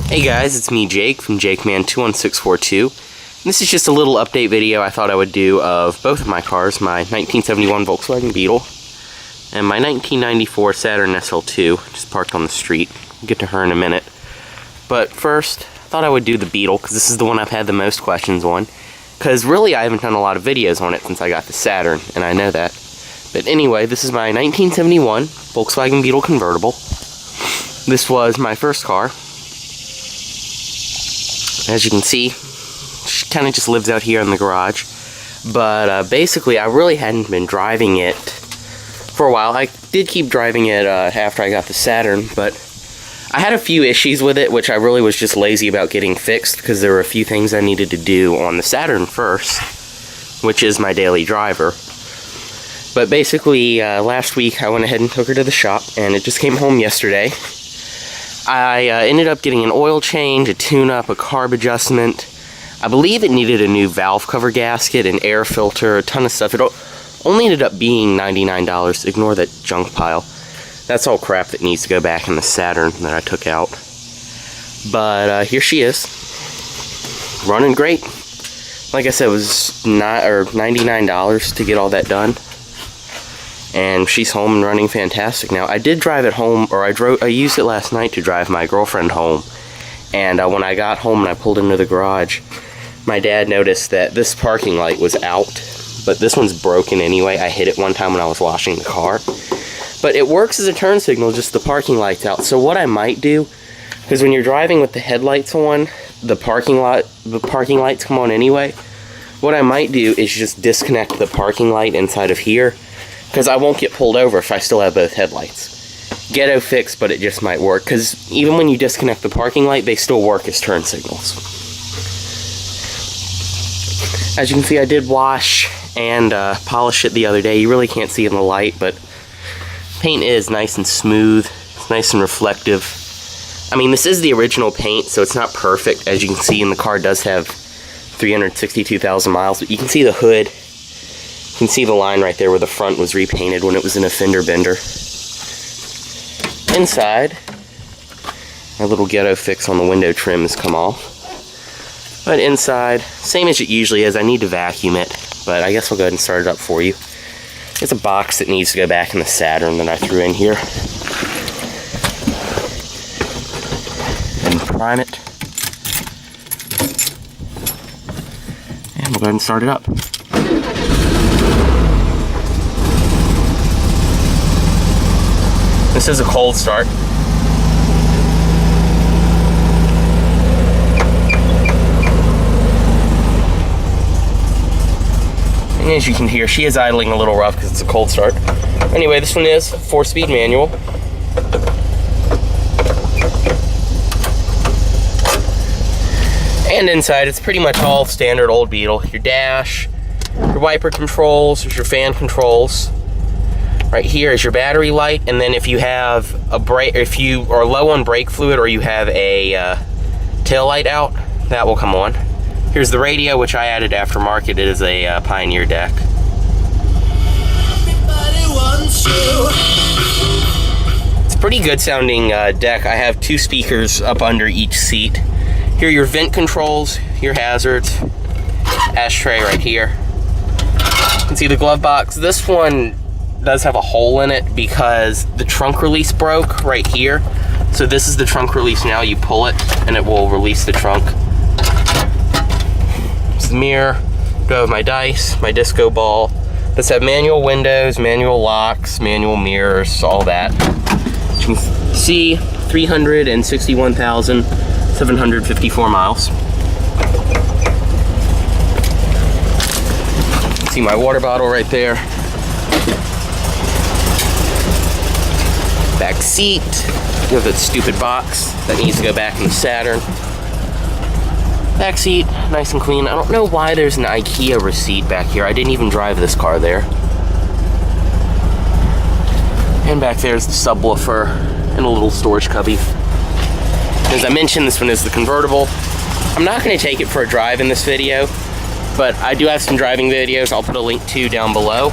Hey guys, it's me Jake from JakeMan21642. This is just a little update video I thought I would do of both of my cars, my 1971 Volkswagen Beetle and my 1994 Saturn SL2, just parked on the street. We'll get to her in a minute. But first, I thought I would do the Beetle because this is the one I've had the most questions on. Because really I haven't done a lot of videos on it since I got the Saturn, and I know that. But anyway, this is my 1971 Volkswagen Beetle convertible. This was my first car. As you can see, she kind of just lives out here in the garage. But basically, I really hadn't been driving it for a while. I did keep driving it after I got the Saturn, but I had a few issues with it, which I really was just lazy about getting fixed, because there were a few things I needed to do on the Saturn first, which is my daily driver. But basically, last week, I went ahead and took her to the shop, and it just came home yesterday. I ended up getting an oil change, a tune-up, a carb adjustment. I believe it needed a new valve cover gasket, an air filter, a ton of stuff. It only ended up being $99. Ignore that junk pile. That's all crap that needs to go back in the Saturn that I took out. But here she is, running great. Like I said, it was $99 to get all that done. And she's home and running fantastic now. I did drive it home, or I used it last night to drive my girlfriend home. And when I got home and I pulled into the garage, my dad noticed that this parking light was out, but this one's broken anyway. I hit it one time when I was washing the car. But it works as a turn signal, just the parking light's out. So what I might do, because when you're driving with the headlights on, the parking lights come on anyway. What I might do is just disconnect the parking light inside of here, because I won't get pulled over if I still have both headlights. Ghetto fix, but it just might work, because even when you disconnect the parking light, they still work as turn signals. As you can see, I did wash and polish it the other day. You really can't see in the light, but paint is nice and smooth. It's nice and reflective. I mean, this is the original paint, so it's not perfect. As you can see, and the car does have 362,000 miles, but you can see the hood. You can see the line right there where the front was repainted when it was in a fender bender. Inside, my little ghetto fix on the window trim has come off. But inside, same as it usually is. I need to vacuum it, but I guess I'll go ahead and start it up for you. There's a box that needs to go back in the Saturn that I threw in here. And prime it. And we'll go ahead and start it up. This is a cold start. And as you can hear, she is idling a little rough because it's a cold start. Anyway, this one is 4-speed manual. And inside, it's pretty much all standard old Beetle. Your dash, your wiper controls, there's your fan controls. Right here is your battery light, and then if you have a brake, if you are low on brake fluid or you have a tail light out, that will come on. Here's the radio, which I added aftermarket. It is a Pioneer deck. It's a pretty good sounding deck. I have 2 speakers up under each seat. Here are your vent controls, your hazards, ashtray right here. You can see the glove box. This one does have a hole in it because the trunk release broke right here. So this is the trunk release now. You pull it and it will release the trunk. It's the mirror. Do I have my dice, my disco ball. Let's have manual windows, manual locks, manual mirrors, all that. You can see 361,754 miles. See my water bottle right there. Back seat, you have that stupid box that needs to go back in the Saturn. Back seat, nice and clean. I don't know why there's an IKEA receipt back here. I didn't even drive this car there. And back there's the subwoofer and a little storage cubby. As I mentioned, this one is the convertible. I'm not going to take it for a drive in this video, but I do have some driving videos I'll put a link to down below.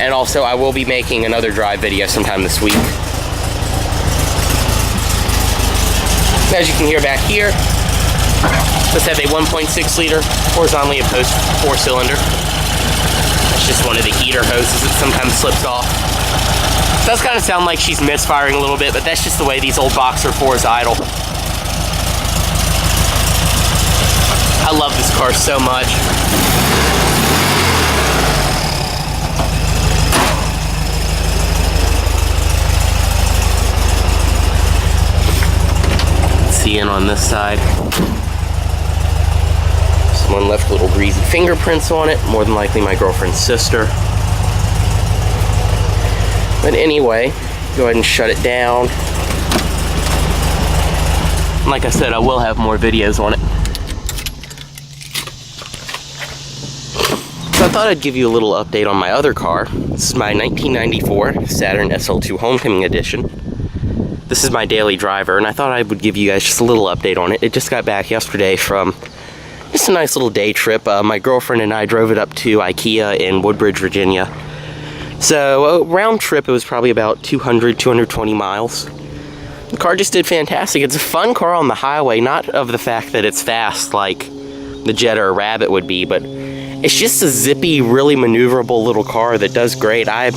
And also, I will be making another drive video sometime this week. As you can hear back here, this has a 1.6 liter horizontally opposed 4-cylinder. That's just one of the heater hoses that sometimes slips off. It does kind of sound like she's misfiring a little bit, but that's just the way these old Boxer 4s idle. I love this car so much. See in on this side. Someone left little greasy fingerprints on it, more than likely my girlfriend's sister. But anyway, go ahead and shut it down. Like I said, I will have more videos on it. So I thought I'd give you a little update on my other car. This is my 1994 Saturn SL2 Homecoming Edition. This is my daily driver, and I thought I would give you guys just a little update on it. It just got back yesterday from just a nice little day trip. My girlfriend and I drove it up to IKEA in Woodbridge, Virginia. So round trip, it was probably about 220 miles. The car just did fantastic. It's a fun car on the highway, not of the fact that it's fast like the Jetta or Rabbit would be, but it's just a zippy, really maneuverable little car that does great. I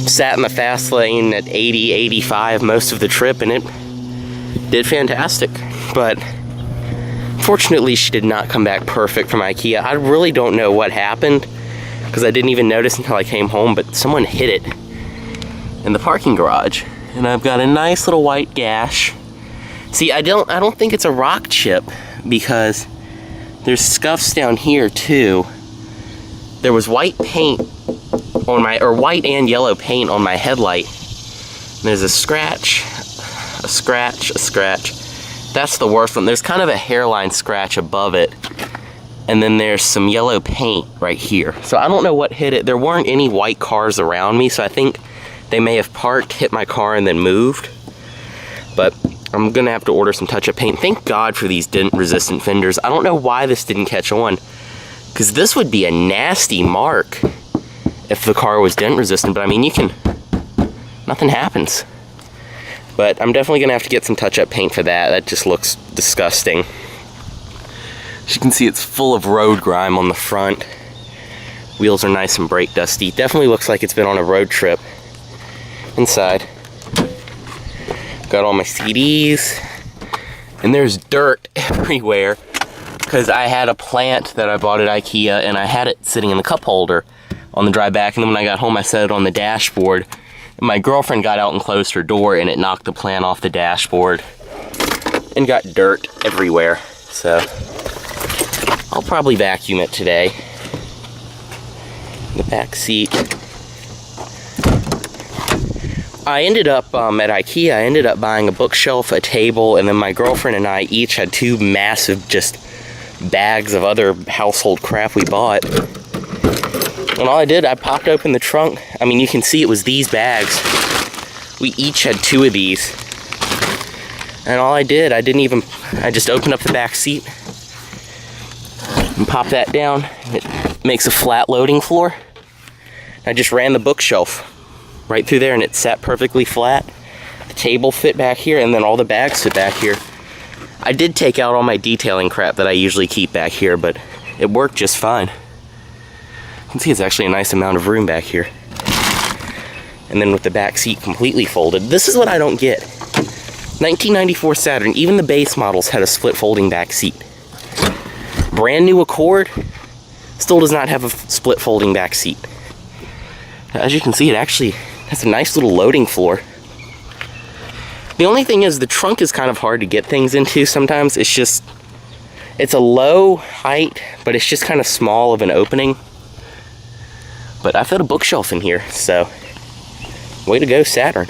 sat in the fast lane at 80, 85 most of the trip, and it did fantastic. But fortunately, she did not come back perfect from IKEA. I really don't know what happened, because I didn't even notice until I came home, but someone hit it in the parking garage. And I've got a nice little white gash. See, I don't think it's a rock chip, because there's scuffs down here too. There was white paint on my, or white and yellow paint on my headlight. And there's a scratch, a scratch, a scratch. That's the worst one. There's kind of a hairline scratch above it. And then there's some yellow paint right here. So I don't know what hit it. There weren't any white cars around me, so I think they may have parked, hit my car, and then moved. But I'm gonna have to order some touch-up paint. Thank God for these dent-resistant fenders. I don't know why this didn't catch on, because this would be a nasty mark if the car was dent-resistant. But I mean, nothing happens. But I'm definitely gonna have to get some touch-up paint for that. That just looks disgusting. As you can see, it's full of road grime on the front. Wheels are nice and brake dusty. Definitely looks like it's been on a road trip. Inside, got all my CDs, and there's dirt everywhere because I had a plant that I bought at IKEA, and I had it sitting in the cup holder on the drive back, and then when I got home I set it on the dashboard, and my girlfriend got out and closed her door, and it knocked the plant off the dashboard and got dirt everywhere. So I'll probably vacuum it today. The back seat, I ended up at IKEA, I ended up buying a bookshelf, a table, and then my girlfriend and I each had two massive just bags of other household crap we bought. And all I did, I popped open the trunk. I mean, you can see it was these bags. We each had two of these. And all I did, I just opened up the back seat and popped that down. It makes a flat loading floor. I just ran the bookshelf right through there, and it sat perfectly flat. The table fit back here, and then all the bags fit back here. I did take out all my detailing crap that I usually keep back here, but it worked just fine. You can see it's actually a nice amount of room back here. And then with the back seat completely folded, this is what I don't get. 1994 Saturn, even the base models had a split folding back seat. Brand new Accord still does not have a split folding back seat. As you can see, it actually has a nice little loading floor. The only thing is the trunk is kind of hard to get things into sometimes. It's a low height, but it's just kind of small of an opening. But I fit a bookshelf in here, so way to go, Saturn.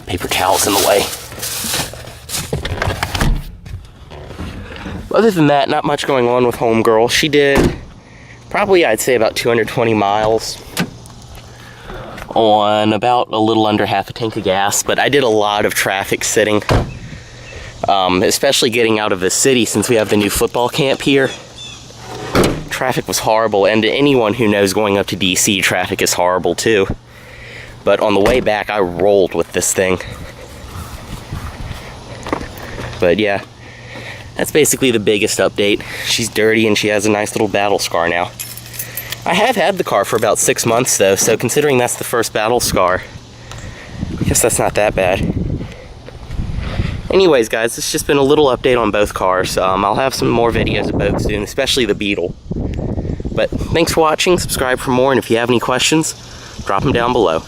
Paper towels in the way. Other than that, not much going on with Homegirl. She did probably, I'd say, about 220 miles on about a little under half a tank of gas, but I did a lot of traffic sitting, especially getting out of the city since we have the new football camp here. traffic was horrible, and to anyone who knows going up to DC, traffic is horrible too. But on the way back, I rolled with this thing. But yeah, that's basically the biggest update. She's dirty and she has a nice little battle scar now. I have had the car for about 6 months though, so considering that's the first battle scar, I guess that's not that bad. Anyways guys, it's just been a little update on both cars. I'll have some more videos of both soon, especially the Beetle. But thanks for watching, subscribe for more, and if you have any questions, drop them down below.